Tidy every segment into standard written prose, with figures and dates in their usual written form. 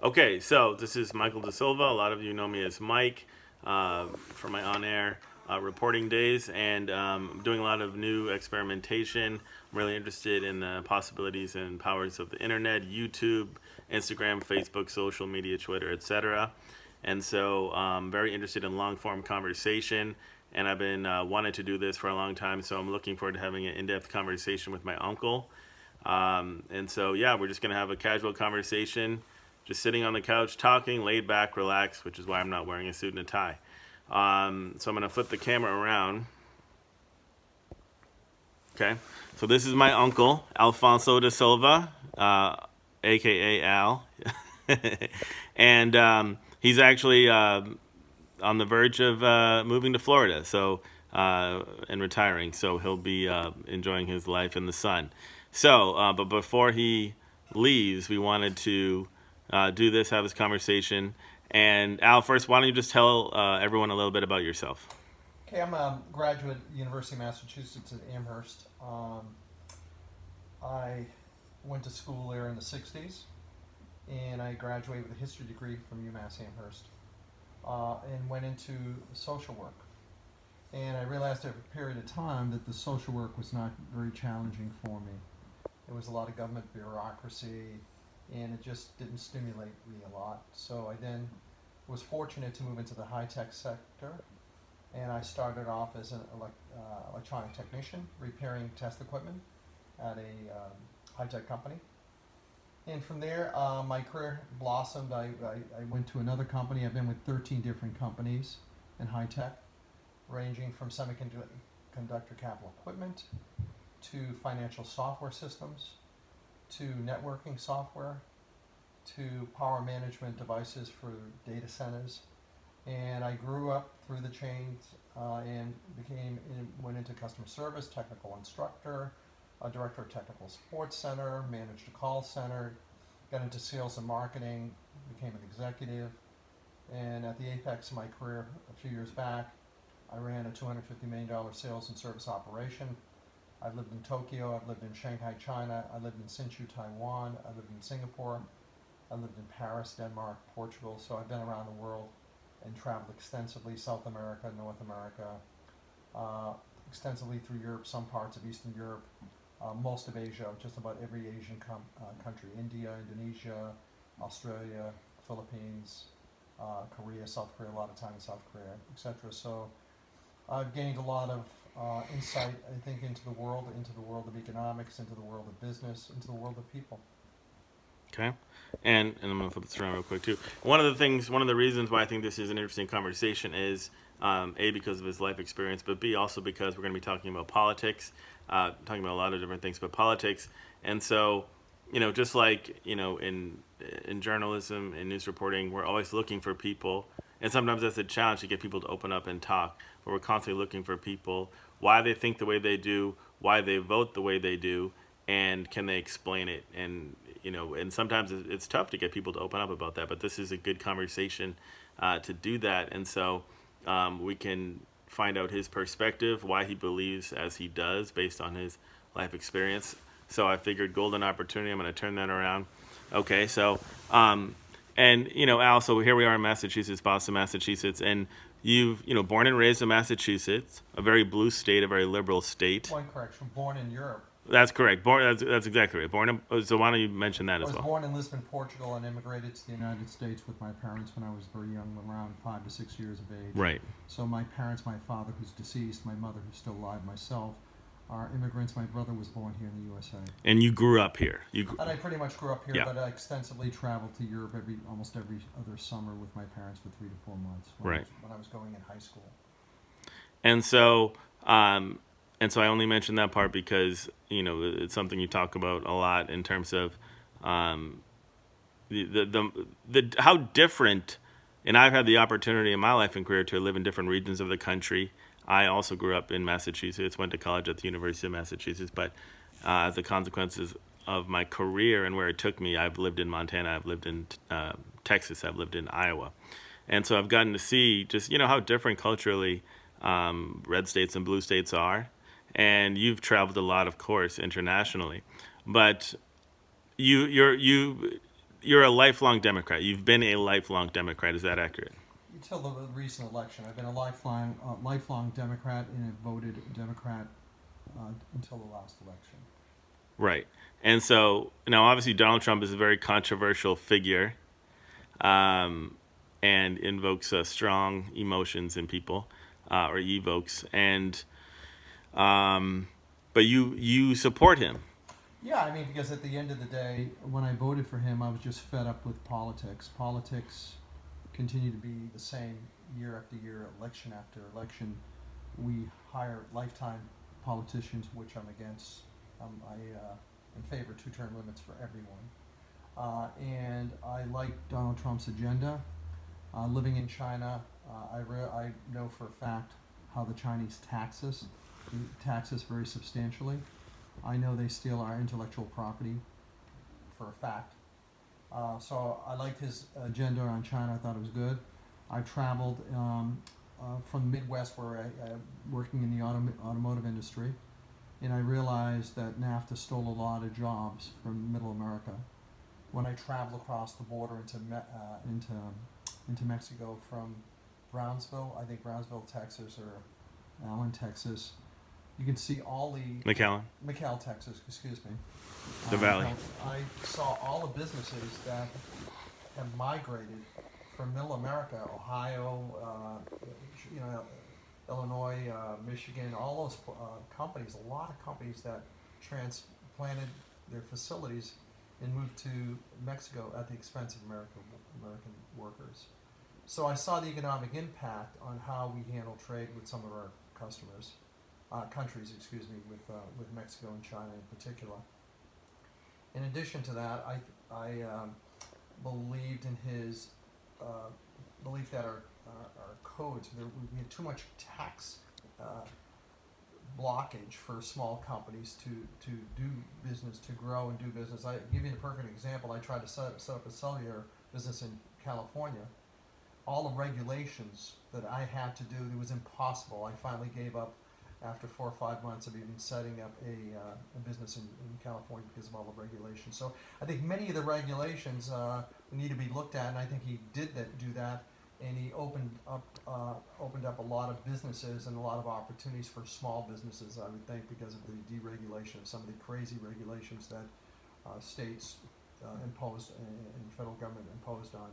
Okay, so this is Michael Da Silva. A lot of you know me as Mike for my on-air reporting days, and I'm doing a lot of new experimentation. I'm really interested in the possibilities and powers of the internet, YouTube, Instagram, Facebook, social media, Twitter, etc. And so I'm very interested in long-form conversation, and I've been wanting to do this for a long time, so I'm looking forward to having an in-depth conversation with my uncle. And so, yeah, we're just going to have a casual conversation, just sitting on the couch, talking, laid back, relaxed, which is why I'm not wearing a suit and a tie. So I'm going to flip the camera around. Okay. So this is my uncle, Alfonso da Silva, a.k.a. Al. And he's actually on the verge of moving to Florida, and retiring. So he'll be enjoying his life in the sun. So, but before he leaves, we wanted to do this, have this conversation. And Al, first, why don't you just tell everyone a little bit about yourself? Okay, I'm a graduate at the University of Massachusetts at Amherst. I went to school there in the 60s, and I graduated with a history degree from UMass Amherst, and went into social work. And I realized after a period of time that the social work was not very challenging for me. There was a lot of government bureaucracy, and it just didn't stimulate me a lot. So I then was fortunate to move into the high-tech sector, and I started off as an electronic technician, repairing test equipment at a high-tech company. And from there, my career blossomed. I went to another company. I've been with 13 different companies in high-tech, ranging from semiconductor capital equipment to financial software systems, to networking software, to power management devices for data centers. And I grew up through the chains and went into customer service, technical instructor, a director of technical support center, managed a call center, got into sales and marketing, became an executive. And at the apex of my career a few years back, I ran a $250 million sales and service operation. I've lived in Tokyo, I've lived in Shanghai, China, I lived in Hsinchu, Taiwan, I lived in Singapore, I lived in Paris, Denmark, Portugal, so I've been around the world and traveled extensively, South America, North America, extensively through Europe, some parts of Eastern Europe, most of Asia, just about every Asian country, India, Indonesia, Australia, Philippines, Korea, South Korea, a lot of time in South Korea, etc. So I've gained a lot of insight, I think, into the world of economics, into the world of business, into the world of people. Okay, and I'm gonna flip this around real quick too. One of the reasons why I think this is an interesting conversation is A, because of his life experience, but B, also because we're gonna be talking about politics, talking about a lot of different things, but politics. And so, just like in journalism and news reporting, we're always looking for people, and sometimes that's a challenge to get people to open up and talk. But we're constantly looking for people, why they think the way they do, why they vote the way they do, and can they explain it. And sometimes it's tough to get people to open up about that, but this is a good conversation to do that. And so we can find out his perspective, why he believes as he does based on his life experience. So I figured golden opportunity. I'm going to turn that around. Okay, so Al, so here we are in Massachusetts, Boston, Massachusetts, and you've born and raised in Massachusetts, a very blue state, a very liberal state. One correction, born in Europe. That's correct. That's exactly right. So why don't you mention that as well? I was born in Lisbon, Portugal, and immigrated to the United States with my parents when I was very young, around 5 to 6 years of age. Right. So my parents, my father who's deceased, my mother who's still alive, myself, are immigrants. My brother was born here in the USA. And you grew up here. And I pretty much grew up here, Yeah. but I extensively traveled to Europe almost every other summer with my parents for 3 to 4 months Right. when I was going in high school. And so I only mentioned that part because it's something you talk about a lot in terms of the how different. And I've had the opportunity in my life and career to live in different regions of the country. I also grew up in Massachusetts, went to college at the University of Massachusetts, but as a consequences of my career and where it took me, I've lived in Montana, I've lived in Texas, I've lived in Iowa. And so I've gotten to see just, how different culturally red states and blue states are. And you've traveled a lot, of course, internationally. But you you're a lifelong Democrat. You've been a lifelong Democrat. Is that accurate? Until the recent election, I've been a lifelong Democrat and have voted Democrat until the last election. Right. And so now, obviously, Donald Trump is a very controversial figure, and invokes strong emotions in people, or evokes. And but you support him. Yeah, I mean, because at the end of the day, when I voted for him, I was just fed up with politics. Politics continue to be the same year after year, election after election. We hire lifetime politicians, which I'm against. I in favor of 2-term limits for everyone. And I like Donald Trump's agenda. Living in China, I know for a fact how the Chinese tax us very substantially. I know they steal our intellectual property for a fact. So I liked his agenda on China. I thought it was good. I traveled from the Midwest, where I working in the automotive industry, and I realized that NAFTA stole a lot of jobs from Middle America. When I traveled across the border into Mexico from Brownsville, I think Brownsville, Texas, or Allen, Texas, you can see all the McAllen, Texas, excuse me. The Valley. I saw all the businesses that have migrated from Middle America, Ohio, Illinois, Michigan, all those companies. A lot of companies that transplanted their facilities and moved to Mexico at the expense of American workers. So I saw the economic impact on how we handle trade with some of our countries, with Mexico and China in particular. In addition to that, I believed in his belief that our codes, we had too much tax blockage for small companies to do business, to grow and do business. I give you a perfect example. I tried to set up a cellular business in California. All the regulations that I had to do, it was impossible. I finally gave up after 4 or 5 months of even setting up a business in California because of all the regulations. So I think many of the regulations need to be looked at, and I think he did do that, and he opened up a lot of businesses and a lot of opportunities for small businesses, I would think, because of the deregulation of some of the crazy regulations that states imposed and federal government imposed on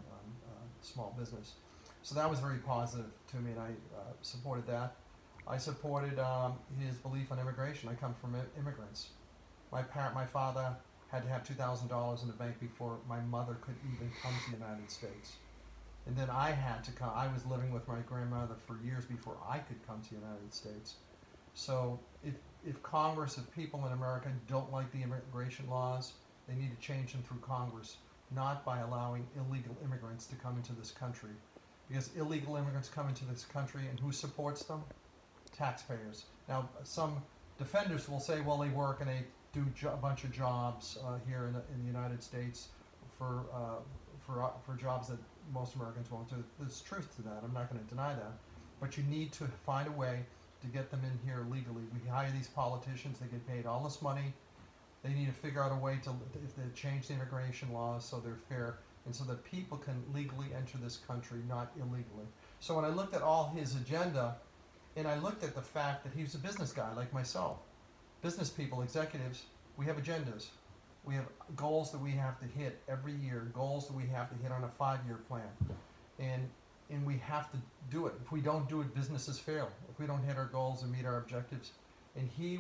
small business. So that was very positive to me, and I supported that. I supported his belief on immigration. I come from immigrants. My father had to have $2,000 in the bank before my mother could even come to the United States. And then I had to come. I was living with my grandmother for years before I could come to the United States. So if Congress, if people in America don't like the immigration laws, they need to change them through Congress, not by allowing illegal immigrants to come into this country. Because illegal immigrants come into this country, and who supports them? Taxpayers. Now, some defenders will say, well, they work and they do a bunch of jobs here in the United States for jobs that most Americans won't do. There's truth to that. I'm not going to deny that. But you need to find a way to get them in here legally. We hire these politicians. They get paid all this money. They need to figure out a way if they change the immigration laws so they're fair and so that people can legally enter this country, not illegally. So when I looked at all his agenda, and I looked at the fact that he was a business guy like myself. Business people, executives, we have agendas. We have goals that we have to hit every year, goals that we have to hit on a 5-year plan. And we have to do it. If we don't do it, businesses fail. If we don't hit our goals and meet our objectives. And he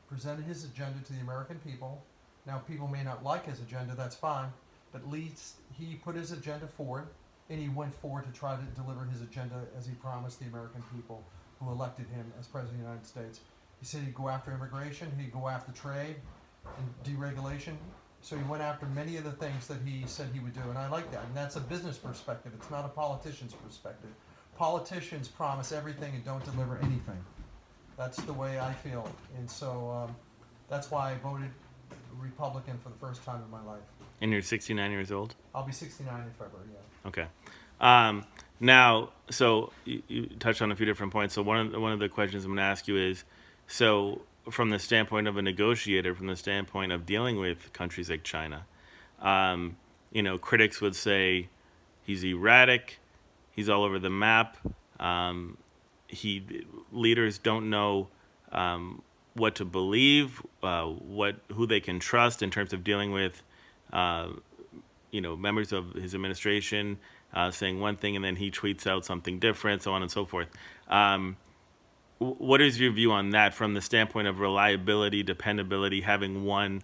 presented his agenda to the American people. Now, people may not like his agenda, that's fine. But at least he put his agenda forward, and he went forward to try to deliver his agenda as he promised the American people who elected him as President of the United States. He said he'd go after immigration, he'd go after trade and deregulation. So he went after many of the things that he said he would do, and I like that. And that's a business perspective. It's not a politician's perspective. Politicians promise everything and don't deliver anything. That's the way I feel. And so that's why I voted Republican for the first time in my life. And you're 69 years old? I'll be 69 in February, yeah. Okay. Now, so you touched on a few different points. So one of the questions I'm going to ask you is, so from the standpoint of a negotiator, from the standpoint of dealing with countries like China, critics would say he's erratic, he's all over the map. Leaders don't know what to believe, who they can trust in terms of dealing with members of his administration saying one thing and then he tweets out something different, so on and so forth. What is your view on that from the standpoint of reliability, dependability, having one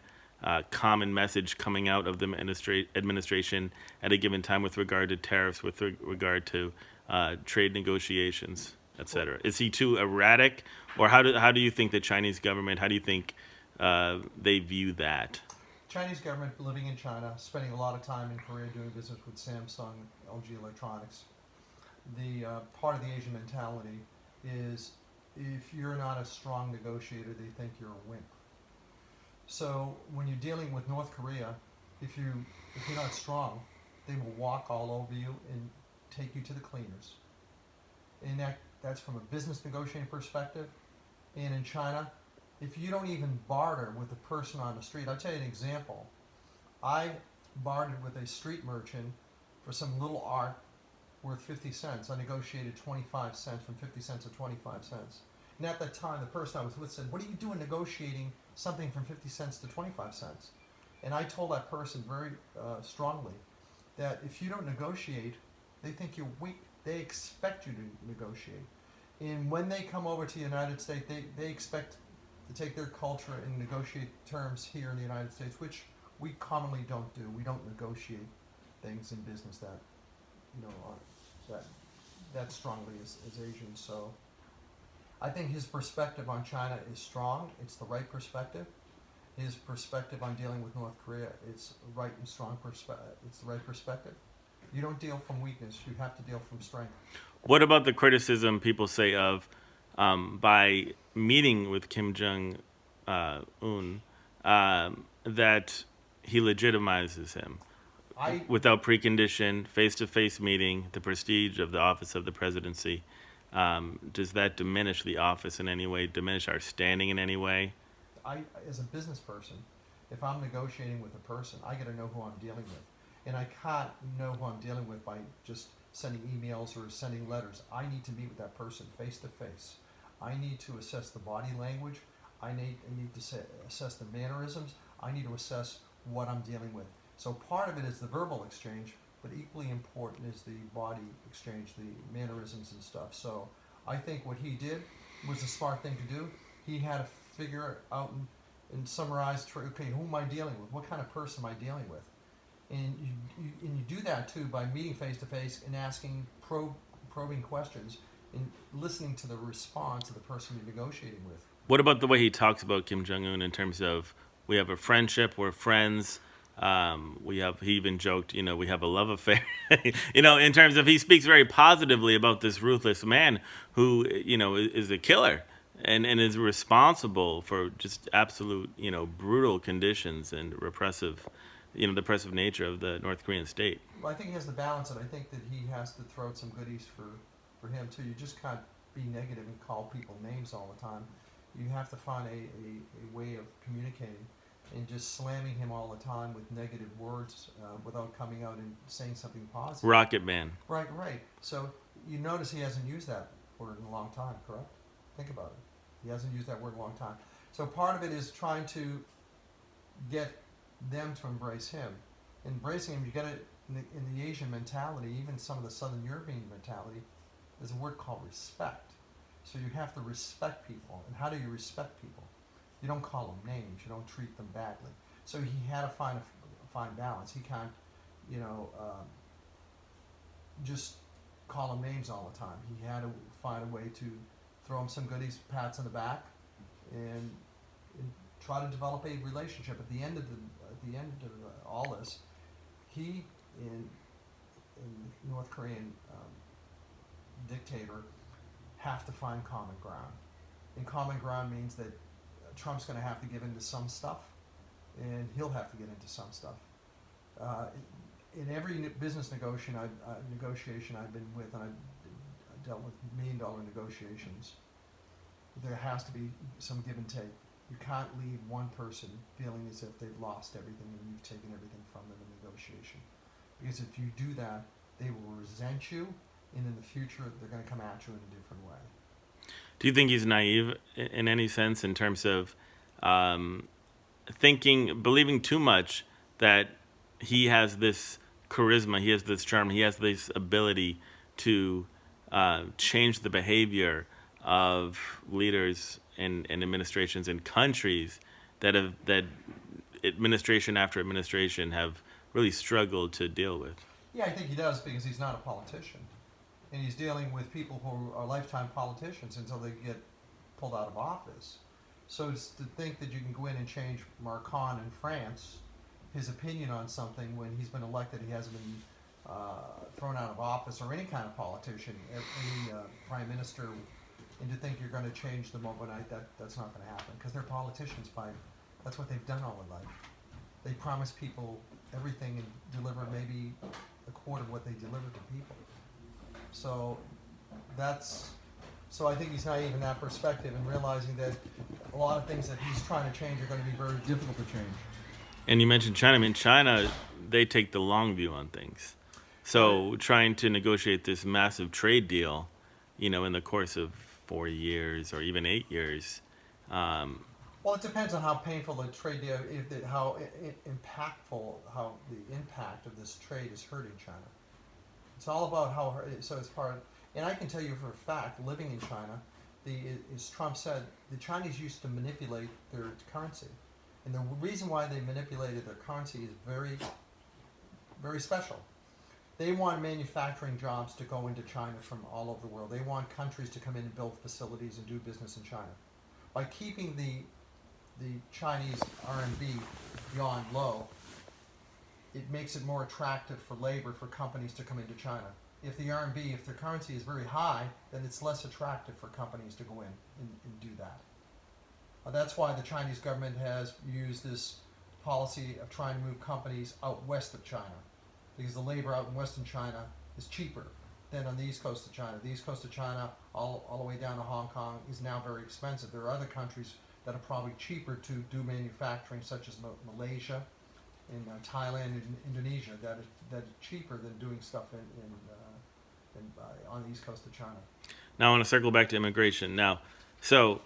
common message coming out of the administration at a given time with regard to tariffs, with regard to trade negotiations, etc.? Is he too erratic, or how do you think the Chinese government, how do you think they view that? Chinese government living in China, spending a lot of time in Korea doing business with Samsung, LG Electronics. The part of the Asian mentality is if you're not a strong negotiator, they think you're a wimp. So when you're dealing with North Korea, if you're not strong, they will walk all over you and take you to the cleaners. And that's from a business negotiating perspective. And in China, if you don't even barter with a person on the street, I'll tell you an example. I bartered with a street merchant for some little art worth 50 cents. I negotiated 25 cents, from 50 cents to 25 cents. And at that time, the person I was with said, "What are you doing negotiating something from 50 cents to 25 cents?" And I told that person very strongly that if you don't negotiate, they think you're weak. They expect you to negotiate. And when they come over to the United States, they expect to take their culture and negotiate terms here in the United States, which we commonly don't do. We don't negotiate things in business that, that strongly as Asians. So I think his perspective on China is strong. It's the right perspective. His perspective on dealing with North Korea, it's right and strong perspective. It's the right perspective. You don't deal from weakness. You have to deal from strength. What about the criticism people say of by meeting with Kim Jong-un that he legitimizes him? Without precondition, face-to-face meeting, the prestige of the office of the presidency. Does that diminish the office in any way, diminish our standing in any way? As a business person, if I'm negotiating with a person, I got to know who I'm dealing with. And I can't know who I'm dealing with by just sending emails or sending letters. I need to meet with that person face-to-face. I need to assess the body language. I need to assess the mannerisms. I need to assess what I'm dealing with. So part of it is the verbal exchange, but equally important is the body exchange, the mannerisms and stuff. So I think what he did was a smart thing to do. He had to figure out and summarize, okay, who am I dealing with? What kind of person am I dealing with? And you do that too by meeting face to face and asking probing questions and listening to the response of the person you're negotiating with. What about the way he talks about Kim Jong-un in terms of we have a friendship, we're friends? He even joked, we have a love affair, in terms of he speaks very positively about this ruthless man who, is a killer and is responsible for just absolute, brutal conditions and repressive nature of the North Korean state. Well, I think he has to balance it. I think that he has to throw out some goodies for him too. You just can't be negative and call people names all the time. You have to find a way of communicating. And just slamming him all the time with negative words without coming out and saying something positive. Rocket Man. Right. So you notice he hasn't used that word in a long time, correct? Think about it. He hasn't used that word in a long time. So part of it is trying to get them to embrace him. Embracing him, you get it in the Asian mentality, even some of the Southern European mentality, there's a word called respect. So you have to respect people. And how do you respect people? You don't call them names. You don't treat them badly. So he had to find a fine balance. He can't, just call them names all the time. He had to find a way to throw him some goodies, pats on the back, and try to develop a relationship. At the end of all this, he in North Korean dictator have to find common ground. And common ground means that Trump's going to have to give into some stuff, and he'll have to get into some stuff. In every business negotiation I've been with, and I've dealt with $1 million negotiations, there has to be some give and take. You can't leave one person feeling as if they've lost everything and you've taken everything from them in negotiation. Because if you do that, they will resent you, and in the future, they're going to come at you in a different way. Do you think he's naive in any sense in terms of um, believing too much that he has this charisma, he has this charm, he has this ability to change the behavior of leaders and administrations in countries that administration after administration have really struggled to deal with? Yeah, I think he does because he's not a politician. And he's dealing with people who are lifetime politicians until they get pulled out of office. So it's to think that you can go in and change Macron in France, his opinion on something when he's been elected, he hasn't been thrown out of office, or any kind of politician, any prime minister, and to think you're going to change them overnight, that's not going to happen because they're politicians. That's what they've done all their life. They promise people everything and deliver maybe a quarter of what they deliver to people. So so I think he's naive in that perspective, and realizing that a lot of things that he's trying to change are going to be very difficult to change. And you mentioned China. I mean, China, they take the long view on things. So trying to negotiate this massive trade deal, in the course of 4 years or even 8 years. Well, it depends on how painful the trade deal, how impactful, how the impact of this trade is hurting China. It's all about how. So it's part. And I can tell you for a fact, living in China, as Trump said, the Chinese used to manipulate their currency, and the reason why they manipulated their currency is very, very special. They want manufacturing jobs to go into China from all over the world. They want countries to come in and build facilities and do business in China. By keeping the Chinese RMB yuan low, it makes it more attractive for labor, for companies to come into China. If the RMB, if their currency is very high, then it's less attractive for companies to go in and do that. That's why the Chinese government has used this policy of trying to move companies out west of China, because the labor out in western China is cheaper than on the east coast of China. The east coast of China, all the way down to Hong Kong, is now very expensive. There are other countries that are probably cheaper to do manufacturing, such as Malaysia, in Thailand and Indonesia, that is cheaper than doing stuff on the east coast of China. Now I want to circle back to immigration. Now, so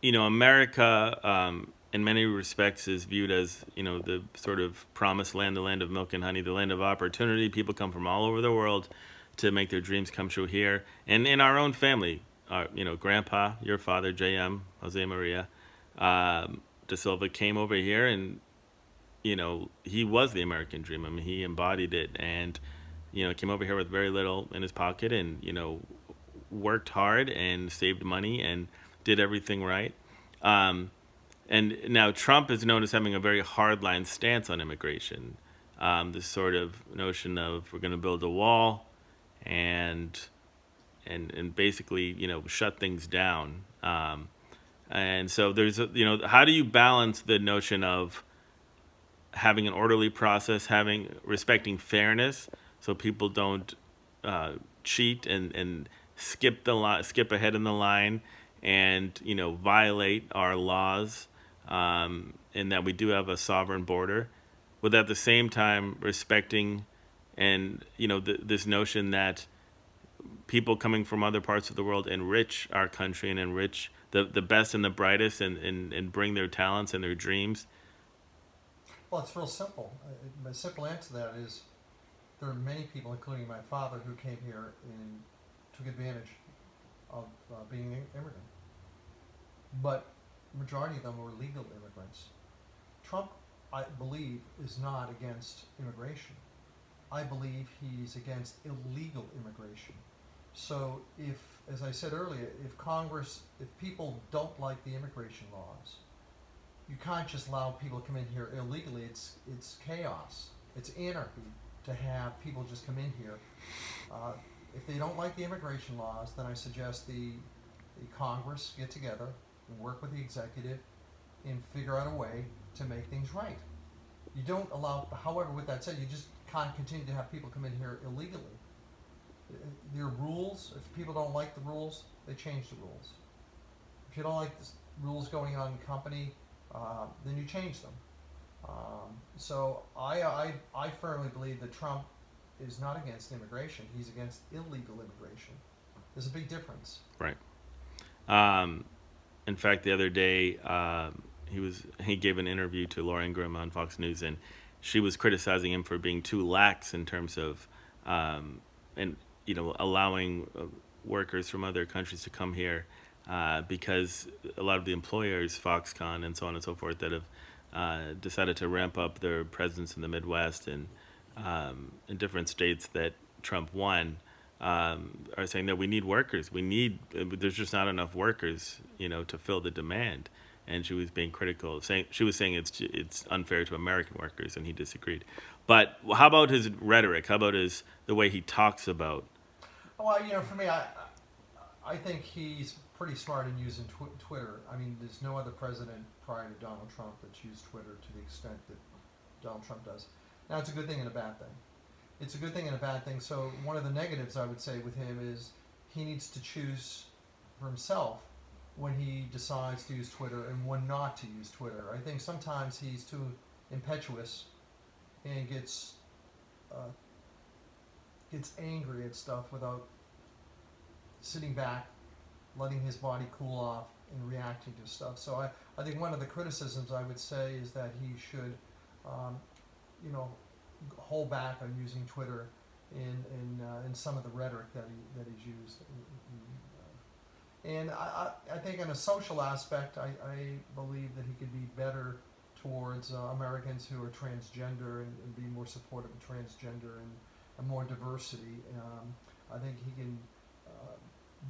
America, in many respects, is viewed as the sort of promised land, the land of milk and honey, the land of opportunity. People come from all over the world to make their dreams come true here, and in our own family. Grandpa, your father, J.M. Jose Maria De Silva, came over here, and he was the American dream. I mean, he embodied it, and came over here with very little in his pocket, and worked hard and saved money and did everything right. And now Trump is known as having a very hardline stance on immigration. This sort of notion of we're going to build a wall and basically shut things down. And so there's how do you balance the notion of having an orderly process, respecting fairness, so people don't cheat and skip ahead in the line, and violate our laws, and that we do have a sovereign border, but at the same time respecting and this notion that people coming from other parts of the world enrich our country and enrich the best and the brightest, and bring their talents and their dreams? Well, it's real simple. My simple answer to that is there are many people, including my father, who came here and took advantage of being an immigrant. But the majority of them were legal immigrants. Trump, I believe, is not against immigration. I believe he's against illegal immigration. So if, as I said earlier, if people don't like the immigration laws, you can't just allow people to come in here illegally. It's chaos. It's anarchy to have people just come in here. If they don't like the immigration laws, then I suggest the Congress get together and work with the executive and figure out a way to make things right. You don't allow, however, with that said, you just can't continue to have people come in here illegally. There are rules. If people don't like the rules, they change the rules. If you don't like the rules going on in company, then you change them. So I firmly believe that Trump is not against immigration. He's against illegal immigration. There's a big difference. Right. Um, in fact, the other day, he gave an interview to Laura Ingraham on Fox News, and she was criticizing him for being too lax in terms of, and allowing workers from other countries to come here, because a lot of the employers, Foxconn and so on and so forth, that have decided to ramp up their presence in the Midwest and in different states that Trump won, are saying that we need workers. There's just not enough workers, to fill the demand. And she was being critical, saying it's unfair to American workers, and he disagreed. But how about his rhetoric? How about the way he talks about? Well, for me, I think he's pretty smart in using Twitter. I mean, there's no other president prior to Donald Trump that's used Twitter to the extent that Donald Trump does. Now, it's a good thing and a bad thing. It's a good thing and a bad thing. So one of the negatives I would say with him is he needs to choose for himself when he decides to use Twitter and when not to use Twitter. I think sometimes he's too impetuous and uh, gets angry at stuff without sitting back, letting his body cool off, and reacting to stuff. So I think one of the criticisms I would say is that he should, um, you know, hold back on using Twitter in some of the rhetoric that he's used. And I think in a social aspect, I believe that he could be better towards Americans who are transgender and be more supportive of transgender and more diversity. I think he can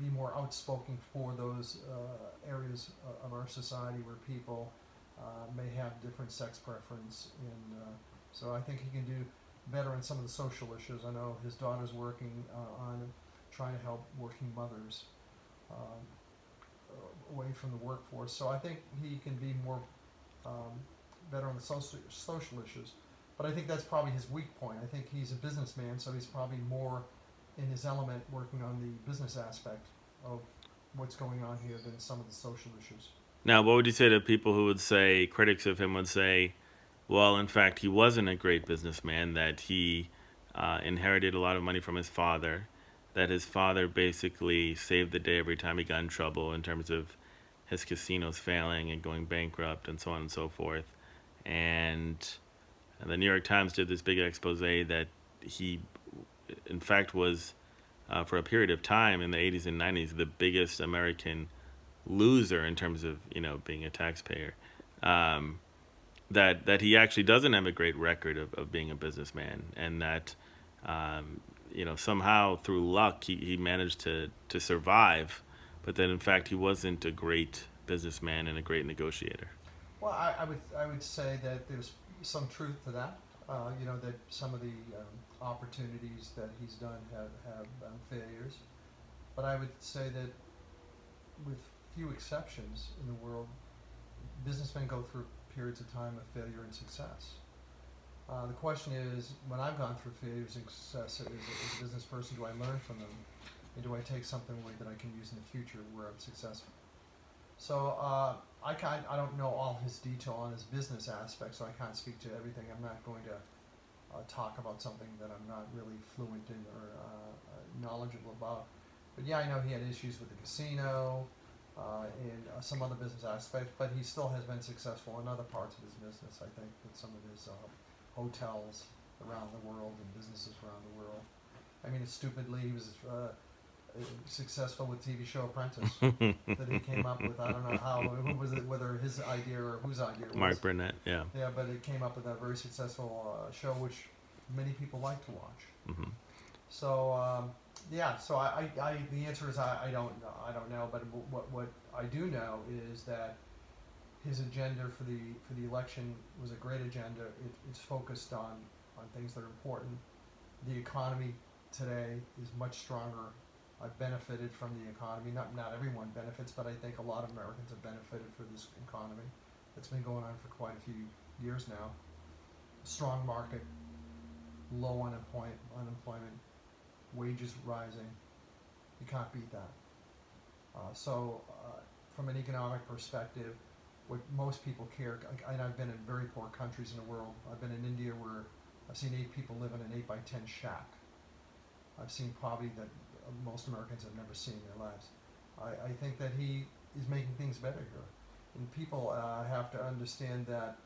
be more outspoken for those areas of our society where people may have different sex preference. And so I think he can do better on some of the social issues. I know his daughter's working on trying to help working mothers away from the workforce. So I think he can be more better on the social issues. But I think that's probably his weak point. I think he's a businessman, so he's probably more in his element working on the business aspect of what's going on here than some of the social issues. Now, what would you say to people who would say, critics of him would say, well, in fact, he wasn't a great businessman, that he inherited a lot of money from his father, that his father basically saved the day every time he got in trouble in terms of his casinos failing and going bankrupt and so on and so forth. And the New York Times did this big expose that he, in fact, was, for a period of time in the 80s and 90s, the biggest American loser in terms of, being a taxpayer. That he actually doesn't have a great record of being a businessman, and that somehow through luck he managed to survive, but that in fact he wasn't a great businessman and a great negotiator. Well, I would say that there's some truth to that. That some of the opportunities that he's done have failures, but I would say that with few exceptions in the world, businessmen go through periods of time of failure and success. The question is, when I've gone through failures and success as a business person, do I learn from them, and do I take something away that I can use in the future where I'm successful? So I don't know all his detail on his business aspects, so I can't speak to everything. I'm not going to talk about something that I'm not really fluent in or knowledgeable about. But yeah, I know he had issues with the casino and some other business aspects, but he still has been successful in other parts of his business. I think with some of his hotels around the world and businesses around the world. I mean, stupidly, he was successful with TV show Apprentice that he came up with. I don't know how, who was it, whether his idea or whose idea it was. Mark Burnett, yeah. Yeah, but it came up with a very successful show which many people like to watch. Mm-hmm. So yeah, so the answer is I don't know, but what I do know is that his agenda for the election was a great agenda. It's focused on things that are important. The economy today is much stronger. I've benefited from the economy. Not everyone benefits, but I think a lot of Americans have benefited from this economy. It's been going on for quite a few years now. Strong market, low unemployment, wages rising. You can't beat that. So from an economic perspective, what most people care. And I've been in very poor countries in the world. I've been in India where I've seen 8 people live in an 8 by 10 shack. I've seen poverty that most Americans have never seen in their lives. I think that he is making things better here. And people have to understand that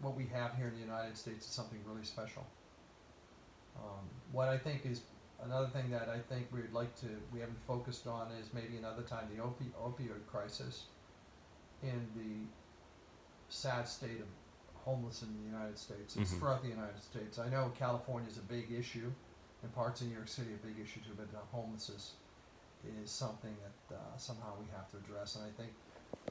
what we have here in the United States is something really special. What I think is another thing that I think we haven't focused on is maybe another time the opioid crisis and the sad state of homeless in the United States. It's throughout the United States. I know California is a big issue, and parts of New York City are a big issue too, but homelessness is something that somehow we have to address. And I think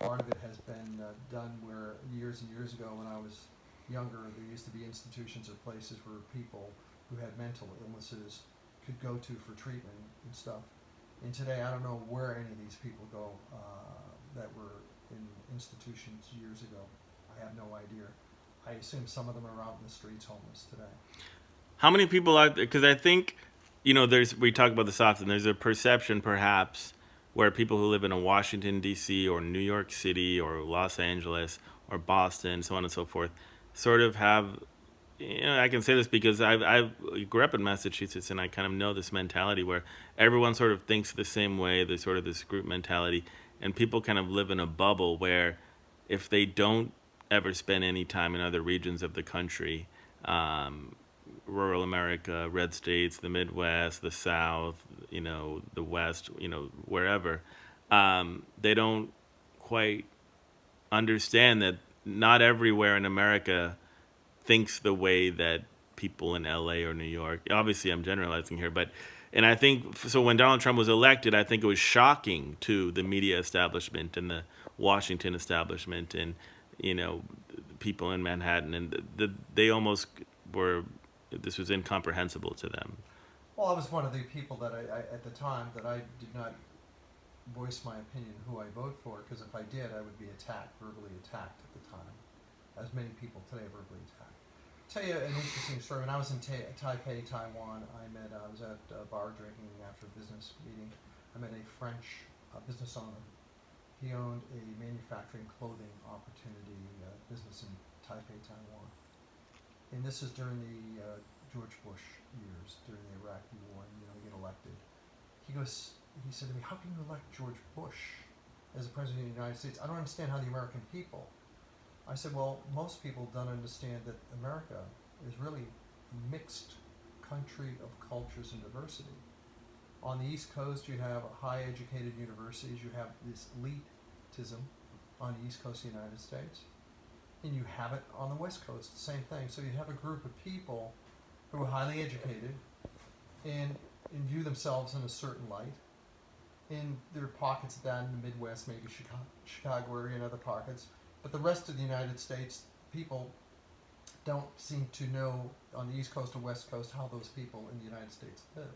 part of it has been done where years and years ago when I was younger, there used to be institutions or places where people who had mental illnesses could go to for treatment and stuff. And today, I don't know where any of these people go that were in institutions years ago. I have no idea. I assume some of them are out in the streets homeless today. How many people are there? Because I think, we talk about this often. There's a perception, perhaps, where people who live in a Washington, D.C., or New York City, or Los Angeles, or Boston, so on and so forth, sort of have, I can say this because I grew up in Massachusetts, and I kind of know this mentality where everyone sort of thinks the same way. There's sort of this group mentality, and people kind of live in a bubble where if they don't ever spend any time in other regions of the country, rural America, red states, the Midwest, the South, the West, wherever, they don't quite understand that not everywhere in America thinks the way that people in LA or New York. Obviously, I'm generalizing here, and I think so. When Donald Trump was elected, I think it was shocking to the media establishment and the Washington establishment, and people in Manhattan, and they almost were. This was incomprehensible to them. Well, I was one of the people that I at the time that I did not voice my opinion who I vote for, because if I did, I would be verbally attacked at the time, as many people today are verbally attacked. I'll tell you an interesting story. When I was in Taipei, Taiwan, I was at a bar drinking after a business meeting. I met a French business owner. He owned a manufacturing clothing opportunity business in Taipei, Taiwan. And this is during the George Bush years, during the Iraqi war, and he get elected. He said to me, "How can you elect George Bush as the president of the United States? I don't understand how the American people." I said, "Well, most people don't understand that America is really a mixed country of cultures and diversity. On the East Coast, you have high educated universities, you have this elitism on the East Coast of the United States. And you have it on the West Coast, the same thing. So you have a group of people who are highly educated and view themselves in a certain light. And there are pockets of that in the Midwest, maybe Chicago area and other pockets. But the rest of the United States, people don't seem to know on the East Coast or West Coast how those people in the United States live.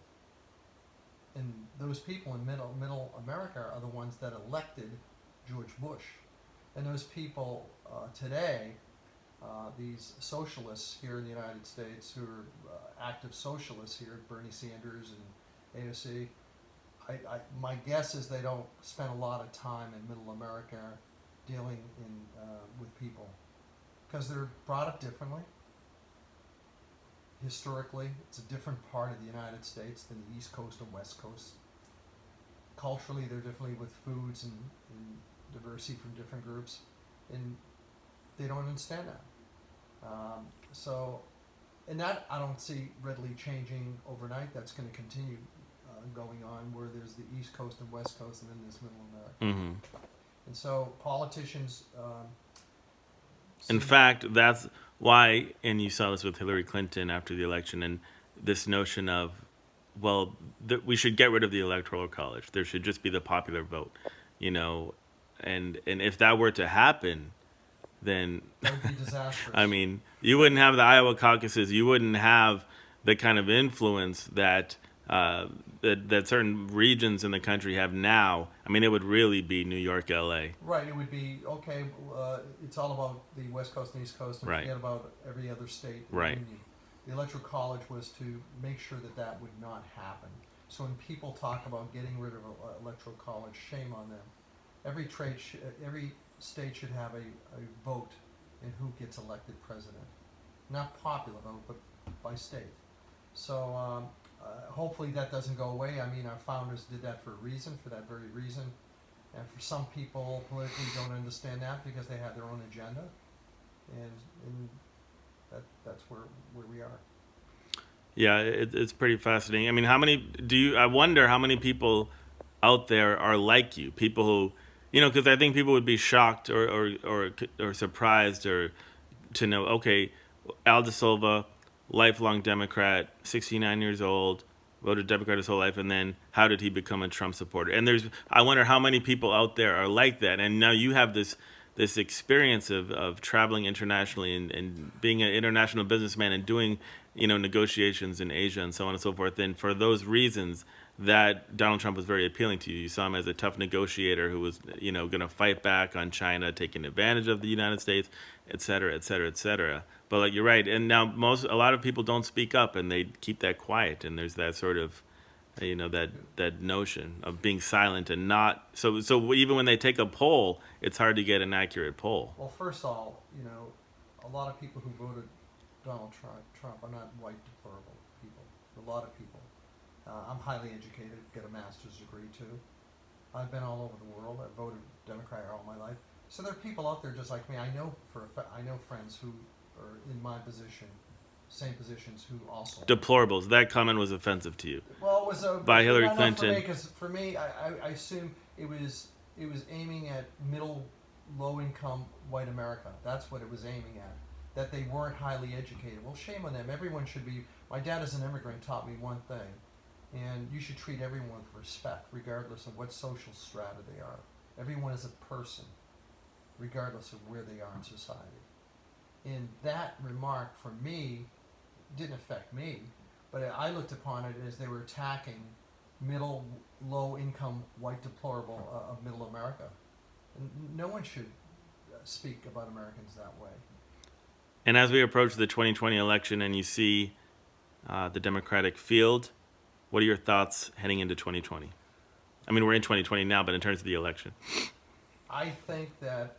And those people in middle America are the ones that elected George Bush. And those people today, these socialists here in the United States who are active socialists here, Bernie Sanders and AOC, my guess is they don't spend a lot of time in middle America dealing with people because they're brought up differently. Historically, it's a different part of the United States than the East Coast and West Coast. Culturally, they're differently with foods and diversity from different groups, and they don't understand that. And that I don't see readily changing overnight. That's going to continue going on where there's the East Coast and West Coast and then there's Middle America. Mm-hmm. And so politicians... in fact, that's why, and you saw this with Hillary Clinton after the election, and this notion of, we should get rid of the Electoral College. There should just be the popular vote, and if that were to happen, then that would be disastrous. I mean, you wouldn't have the Iowa caucuses. You wouldn't have the kind of influence that certain regions in the country have now. I mean, it would really be New York, LA. Right. It would be okay. It's all about the West Coast and East Coast, and right. Forget about every other state. Right. The Electoral College was to make sure that would not happen. So when people talk about getting rid of Electoral College, shame on them. Every states should have a vote in who gets elected president. Not popular vote, but by state. So hopefully that doesn't go away. I mean, our founders did that for a reason, for that very reason. And for some people, politically don't understand that because they have their own agenda. And that's where we are. Yeah, it's pretty fascinating. I mean, how many do you? I wonder how many people out there are like you. People who, because I think people would be shocked or surprised or to know. Okay, Al De Silva, lifelong Democrat, 69 years old, voted Democrat his whole life, and then how did he become a Trump supporter? And I wonder how many people out there are like that. And now you have this experience of traveling internationally and being an international businessman and doing negotiations in Asia and so on and so forth. And for those reasons, that Donald Trump was very appealing to you. You saw him as a tough negotiator who was going to fight back on China, taking advantage of the United States, et cetera, et cetera, et cetera. But you're right. And now a lot of people don't speak up and they keep that quiet. And there's that sort of that notion of being silent and not so even when they take a poll, it's hard to get an accurate poll. Well, first of all, a lot of people who voted Donald Trump are not white deplorable people. A lot of people. I'm highly educated, get a master's degree too. I've been all over the world. I've voted Democrat all my life. So there are people out there just like me. I know friends who are in my position, same positions, who also Deplorables. That comment was offensive to you. Well, it was by Hillary not Clinton. Because for me, I assume it was aiming at low income white America. That's what it was aiming at. That they weren't highly educated. Well, shame on them. Everyone should be. My dad as an immigrant taught me one thing, and you should treat everyone with respect, regardless of what social strata they are. Everyone is a person, regardless of where they are in society. And that remark, for me, didn't affect me, but I looked upon it as they were attacking low-income, white deplorable of middle America. And no one should speak about Americans that way. And as we approach the 2020 election and you see the Democratic field, what are your thoughts heading into 2020? I mean, we're in 2020 now, but in terms of the election. I think that,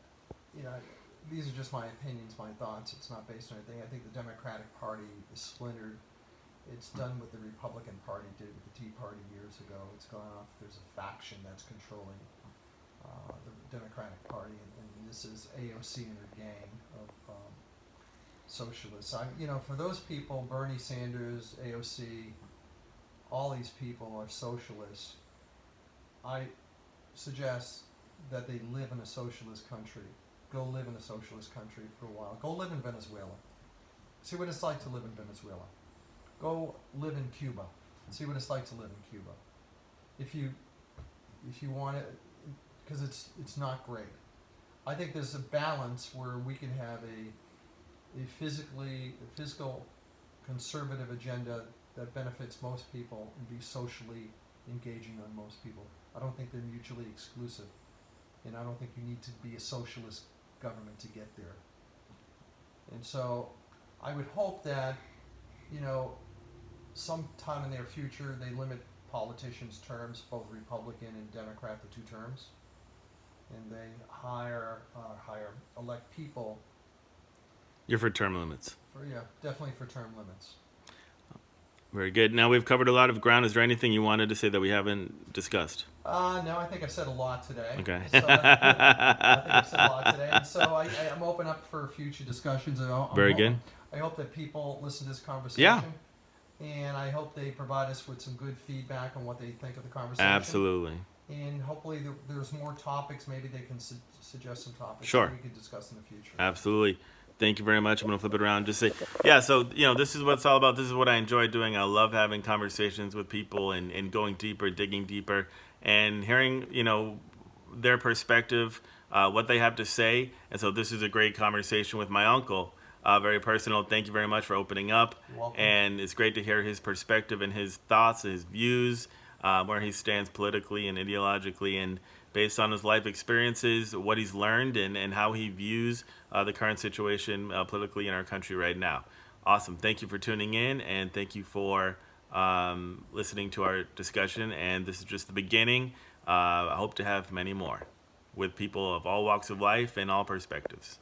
these are just my opinions, my thoughts. It's not based on anything. I think the Democratic Party is splintered. It's done what the Republican Party did with the Tea Party years ago. It's gone off. There's a faction that's controlling the Democratic Party, and this is AOC and her gang of socialists. For those people, Bernie Sanders, AOC, all these people are socialists. I suggest that they live in a socialist country. Go live in a socialist country for a while. Go live in Venezuela. See what it's like to live in Venezuela. Go live in Cuba. See what it's like to live in Cuba. If you want it, because it's not great. I think there's a balance where we can have a fiscal conservative agenda that benefits most people and be socially engaging on most people. I don't think they're mutually exclusive. And I don't think you need to be a socialist government to get there. And so I would hope that, sometime in their future they limit politicians' terms, both Republican and Democrat, the 2 terms, and they elect people. You're for term limits. Definitely for term limits. Very good. Now we've covered a lot of ground. Is there anything you wanted to say that we haven't discussed? No, I think I've said a lot today. Okay. So I think I've said a lot today. And so I'm open up for future discussions. Very good. I hope that people listen to this conversation. Yeah. And I hope they provide us with some good feedback on what they think of the conversation. Absolutely. And hopefully there's more topics. Maybe they can suggest some topics Sure. that we could discuss in the future. Absolutely. Thank you very much. I'm going to flip it around. Just say, yeah, so, this is what it's all about. This is what I enjoy doing. I love having conversations with people and going deeper, digging deeper, and hearing, their perspective, what they have to say. And so this is a great conversation with my uncle. Very personal. Thank you very much for opening up. You're welcome. And it's great to hear his perspective and his thoughts, his views, where he stands politically and ideologically, and based on his life experiences, what he's learned, and how he views the current situation politically in our country right now. Awesome. Thank you for tuning in, and thank you for listening to our discussion. And this is just the beginning. I hope to have many more. with people of all walks of life and all perspectives.